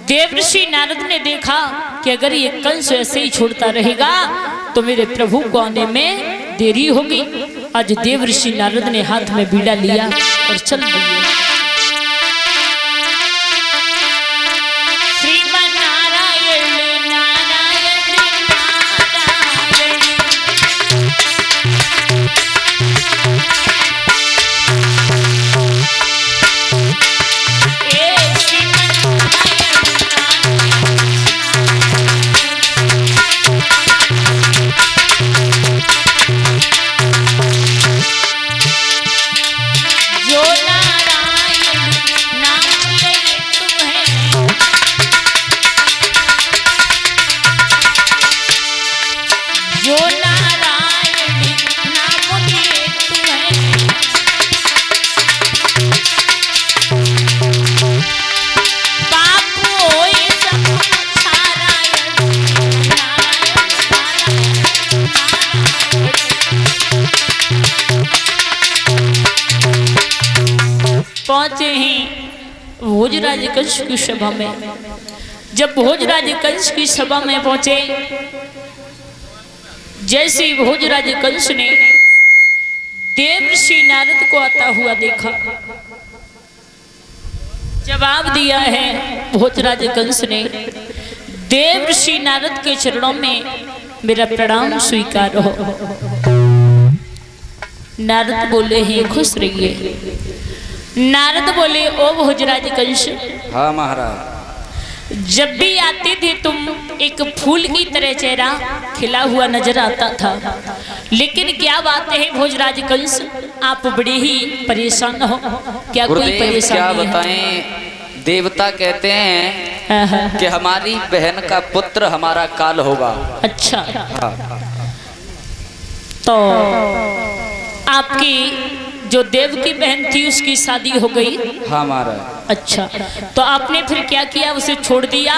देवर्षि नारद ने देखा कि अगर ये कंस ऐसे ही छोड़ता रहेगा तो मेरे प्रभु को आने में देरी होगी। आज देवर्षि नारद ने हाथ में बीड़ा लिया और चल दिए। पहुंचे ही भोजराज कंस की सभा में। जब भोजराज कंस की सभा में पहुंचे, जैसे ही भोजराज कंस ने देवर्षि नारद को आता हुआ देखा, जवाब दिया है भोजराज कंस ने, देवर्षि नारद के चरणों में मेरा प्रणाम स्वीकार हो। नारद बोले हैं खुश रहिए। नारद बोले ओ भोजराज कंस, हाँ महाराज। जब भी आते थे तुम एक फूल की तरह चेहरा खिला हुआ नजर आता था, लेकिन क्या बात है भोजराज कंस, आप बड़े ही परेशान हो, क्या कोई परेशानी क्या है? बताएं, देवता कहते हैं कि हमारी बहन का पुत्र हमारा काल होगा। अच्छा, हाँ। तो आपकी जो देव की बहन थी उसकी शादी हो गई? हाँ महाराज। अच्छा, तो आपने फिर क्या किया, उसे छोड़ दिया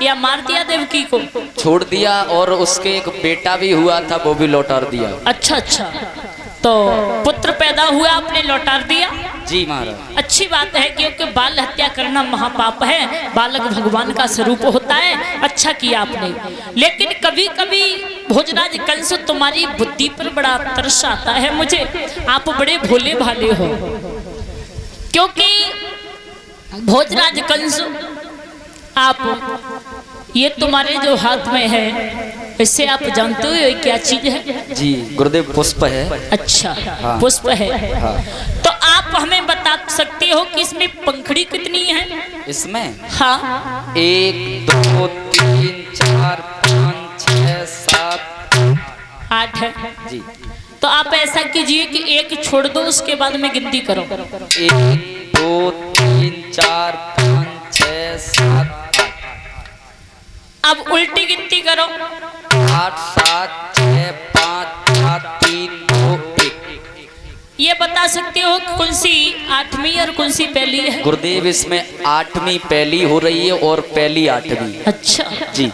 या मार दिया देवकी को? छोड़ दिया, और उसके एक बेटा भी हुआ था, वो भी लौटा दिया। अच्छा अच्छा, तो पुत्र पैदा हुआ, आपने लौटा दिया? जी महाराज। अच्छी बात है, क्योंकि बाल हत्या करना महापाप है, बालक भगवान का स्वरूप होता है। अच्छा किया आपने। लेकिन कभी कभी भोजराज कंस तुम्हारी बुद्धि पर बड़ा तरस आता है मुझे, आप बड़े भोले भाले हो। क्योंकि भोजराज कंस, आप ये तुम्हारे जो हाथ में है, इससे आप जानते हो ये क्या चीज है? जी गुरुदेव, पुष्प है। अच्छा, हाँ। पुष्प है। हाँ। तो आप हमें बता सकते हो कि इसमें पंखड़ी कितनी है? इसमें हाँ, 1 2 3 4 5 6 7 8 है। जी। तो आप ऐसा कीजिए कि एक छोड़ दो, उसके बाद में गिनती करो। 1 2 3 4 5 6 7 8। अब उल्टी गिनती करो। 8 7 6 5 4 3 2 1। ये बता सकते हो कि कौन सी 8वीं और कौन सी पहली है? गुरुदेव, इसमें 8वीं पहली हो रही है और पहली 8वीं। अच्छा जी।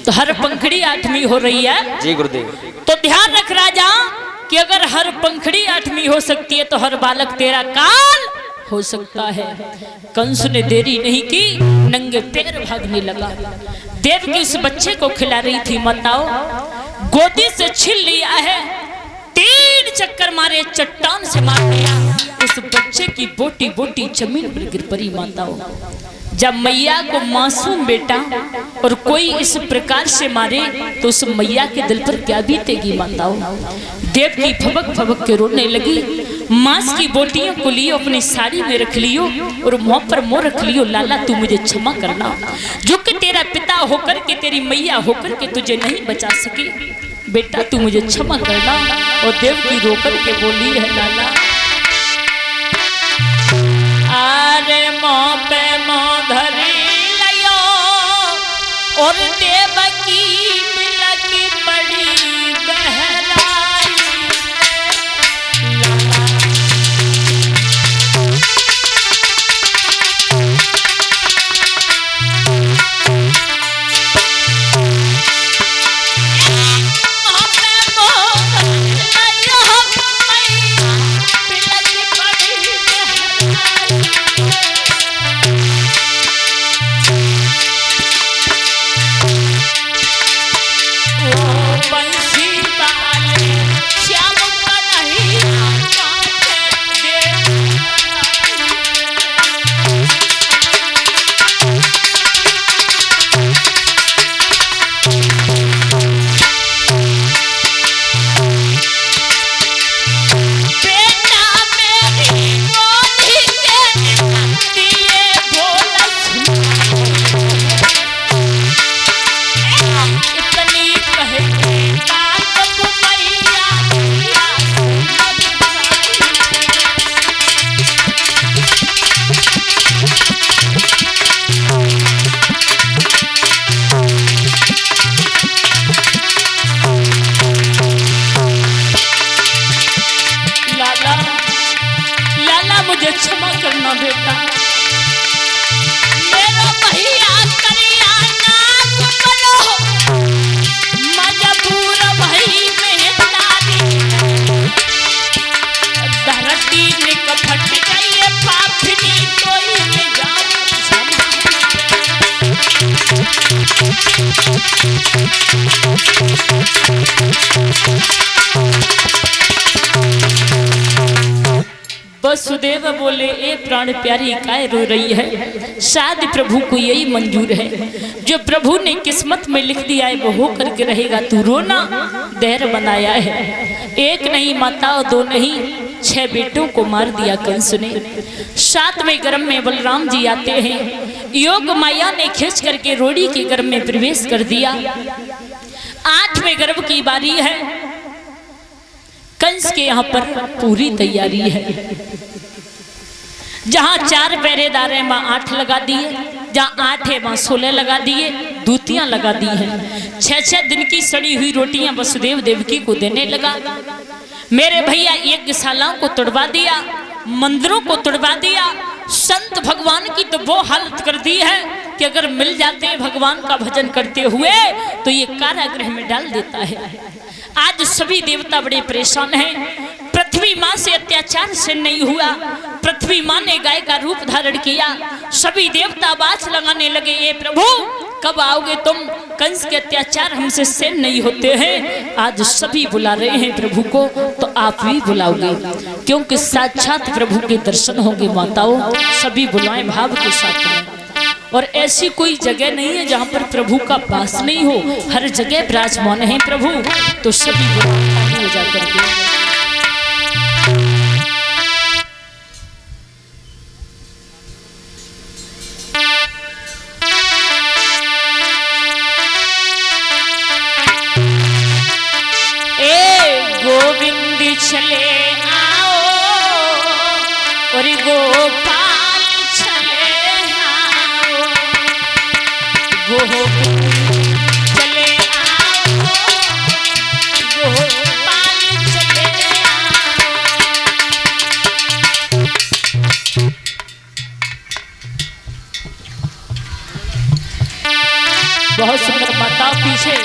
तो हर पंखड़ी 8वीं हो रही है? जी गुरुदेव। तो ध्यान रख राजा कि अगर हर पंखड़ी 8वीं हो सकती है तो हर बालक तेरा काल हो सकता है। कंस ने देरी नहीं की, नंगे पैर भागने लगा। देव की उस बच्चे को खिला रही थी माताओं, गोदी से छीन लिया है, 3 चक्कर मारे, चट्टान से मार दिया। उस बच्चे की बोटी बोटी जमीन पर गिर पड़ी माताओं। जब मैया को मासूम बेटा और कोई इस प्रकार से मारे तो उस मैया के दिल पर क्या बीतेगी माताओं। देव की भबक भबक के रोने लगी। मांस की बोटियों को लियो, अपनी साड़ी में रख लियो और मुंह पर मुंह रख लियो, लाला तू मुझे क्षमा करना, जो कि तेरा पिता होकर के, तेरी मैया होकर के तुझे नहीं बचा सकी। बेटा तू मुझे क्षमा करना। और देव की रोकर के बोली है, लाला आरे मों पे मों धरी लियो और देवकी बिलकी पड़ी बहराई। वसुदेव बोले, ए प्राण प्यारी काय रो रही है? शायद प्रभु को यही मंजूर है, जो प्रभु ने किस्मत में लिख दिया है वो हो करके रहेगा। तू रोना देर बनाया है। एक नहीं माता और दो नहीं 6 बेटों को मार दिया कंस ने। 7वें गर्भ में बलराम जी आते हैं। योग माया ने खींच करके रोड़ी के गर्भ में प्रवेश कर दिया। 8वें गर्भ की बारी है। कंस के यहाँ पर पूरी तैयारी है। जहाँ 4 पहरेदार हैं वहाँ 8 लगा दिए, जहाँ 8 है वहाँ 16 लगा दिए, दूतियां लगा दी हैं। 6-6 दिन की सड़ी हुई रोटियां वसुदेव देवकी को देने लगा। मेरे भैया यज्ञशालाओं को तोड़वा दिया, मंदिरों को तोड़वा दिया। संत भगवान की तो वो हालत कर दी है कि अगर मिल जाते हैं भगवान का भजन करते हुए तो ये कारागृह में डाल देता है। आज सभी देवता बड़े परेशान हैं। पृथ्वी माँ से अत्याचार से नहीं हुआ। पृथ्वी माँ ने गाय का रूप धारण किया। सभी देवता बाज लगाने लगे, ए प्रभु कब आओगे तुम? कंस के अत्याचार हमसे सहन नहीं होते हैं। आज सभी बुला रहे हैं प्रभु को, तो आप भी बुलाओगे, क्योंकि साक्षात प्रभु के दर्शन होंगे। माताओं सभी बुलाएं भाव के साथ में। और ऐसी कोई जगह नहीं है जहाँ पर प्रभु का वास नहीं हो, हर जगह विराजमान है प्रभु। तो सभी बुलाएं हो जाकर के। चले आओ और गोपाल चले आओ, चले आओ, गोपाल चले आओ। बहुत सुंदर माता पीछे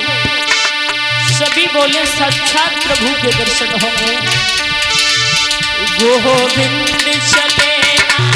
सभी बोले साक्षात प्रभु के दर्शन होंगे। गोविंद चले आओ,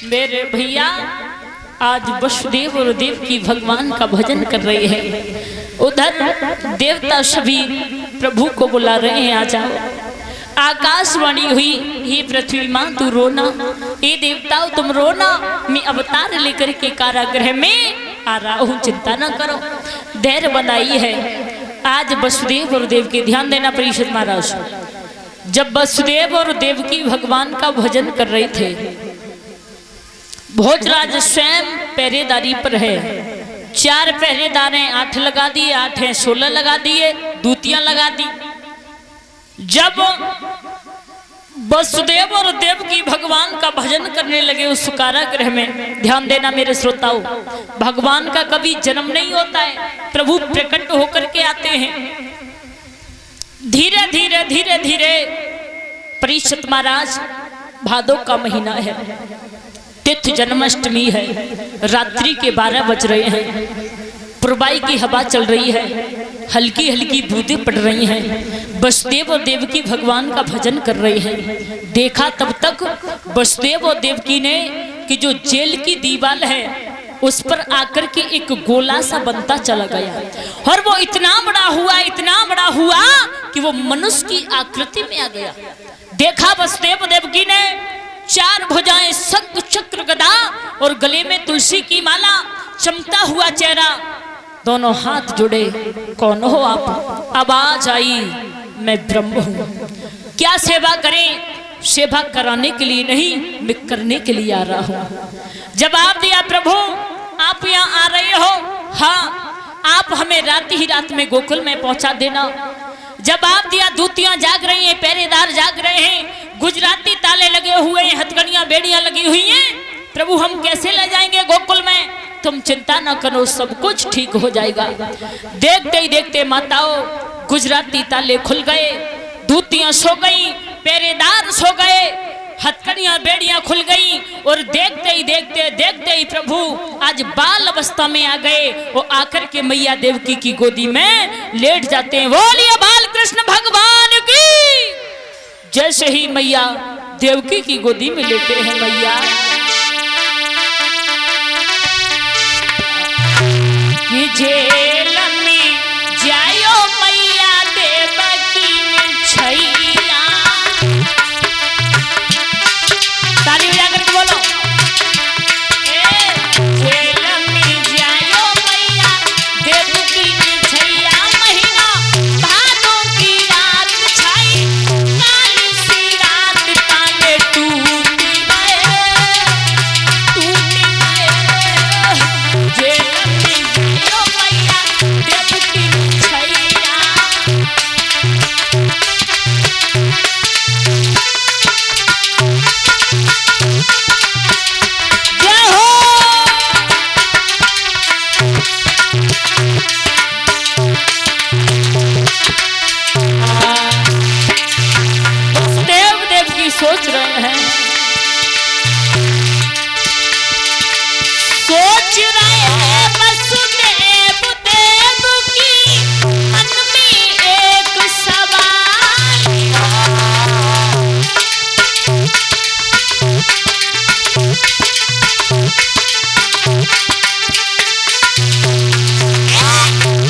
मेरे भैया आज वसुदेव और देवकी भगवान का भजन कर रहे हैं। उधर देवता सभी प्रभु को बुला रहे हैं, आ जाओ। आकाशवाणी हुई, हे पृथ्वी माँ तू रोना, हे देवताओं तुम रोना, मैं अवतार लेकर के कारागृह में आ रहा हूँ, चिंता न करो। धैर्य बनाई है। आज वसुदेव और देवकी, ध्यान देना परिषद महाराज, जब वसुदेव और देवकी भगवान का भजन कर रहे थे, भोजराज स्वयं पहरेदारी पर है। 4 पहरेदार हैं, 8 लगा दिए, 8 हैं 16 लगा दिए, दूतियां लगा दी। जब वसुदेव और देवकी भगवान का भजन करने लगे उस कारागृह में, ध्यान देना मेरे श्रोताओं, भगवान का कभी जन्म नहीं होता है, प्रभु प्रकट होकर के आते हैं। धीरे धीरे धीरे धीरे परीक्षित महाराज, भादो का महीना है, तिथ जन्माष्टमी है, रात्रि के 12 बज रहे हैं, पूर्वाई की हवा चल रही है, हल्की हल्की बूंदें पड़ रही हैं। वसुदेव और देवकी भगवान का भजन कर रहे हैं। देखा तब तक वसुदेव और देवकी ने कि जो जेल की दीवार है उस पर आकर के एक गोला सा बनता चला गया, और वो इतना बड़ा हुआ, इतना बड़ा हुआ कि वो मनुष्य की आकृति में आ गया। देखा वसुदेव देवकी ने 4 भुजाएं, शंख चक्र गदा और गले में तुलसी की माला, चमकता हुआ चेहरा, दोनों हाथ जुड़े। कौन हो आप? आवाज आई, मैं ब्रह्म हूं। क्या सेवा करें? सेवा कराने के लिए नहीं, मैं करने के लिए आ रहा हूं। जवाब दिया, प्रभु आप यहाँ आ रहे हो? हाँ, आप हमें रात ही रात में गोकुल में पहुंचा देना। जवाब दिया, दूतियां जाग रही हैं, पहरेदार जाग रहे हैं, गुजराती ताले लगे हुए हैं, हथकड़ियां बेड़ियां लगी हुई हैं, प्रभु हम कैसे ले जाएंगे गोकुल में? तुम चिंता न करो, सब कुछ ठीक हो जाएगा। देखते ही देखते माताओं, गुजराती ताले खुल गए, दूतियां सो गई, पहरेदार सो गए, हथकड़ियां बेड़ियां खुल गई, और देखते ही प्रभु आज बाल अवस्था में आ गए। वो आकर के मैया देवकी की गोदी में लेट जाते हैं। बोलिए बाल कृष्ण भगवान की। जैसे ही मैया देवकी की गोदी में लेटे हैं, मैया कि जेल में जायो मैया देवकी छैया। ताली बजा करके बोलो, जेल में जायो मैया देवकी छैया, महीना भादों की रात छाई, काली सी रात ताले टूट गए। जेल में जायो मैया देवकी छैया। जय हो। देवकी सोच रहे हैं, सोच रहे हैं वसुदेव देवकी, मन में एक सवाल,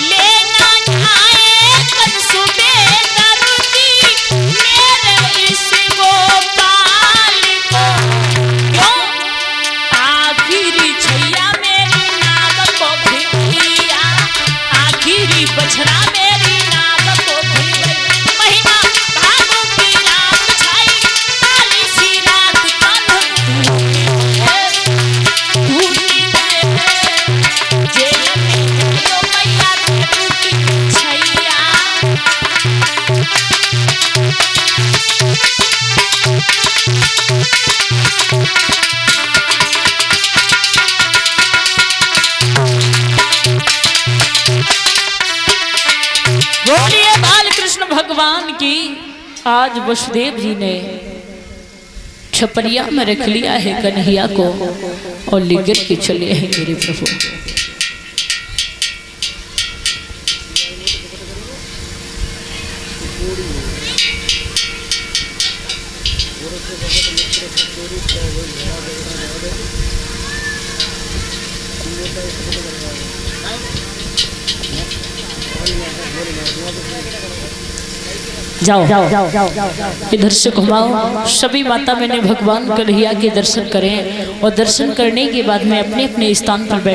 लेना आए कंसुबे दर्दी मेरे इस गोपाल को। क्यों? आखिरी छैया मेरी नाव को भिड़िया, आखिरी बछड़ा मेरी नाव को भिड़िया, महीना भादों की रात छाई, काली सी रात कान्हा टूट गए। जेल में जायो मैया देवकी छैया। बोलिए बाल कृष्ण भगवान की। आज वसुदेव जी ने छपरिया में रख लिया है कन्हैया को, और लेकर के चले हैं मेरे प्रभु। जाओ इधर से घुमाओ। सभी माता मैंने भगवान कन्हैया के दर्शन करें, और दर्शन करने के बाद में अपने अपने स्थान पर बैठ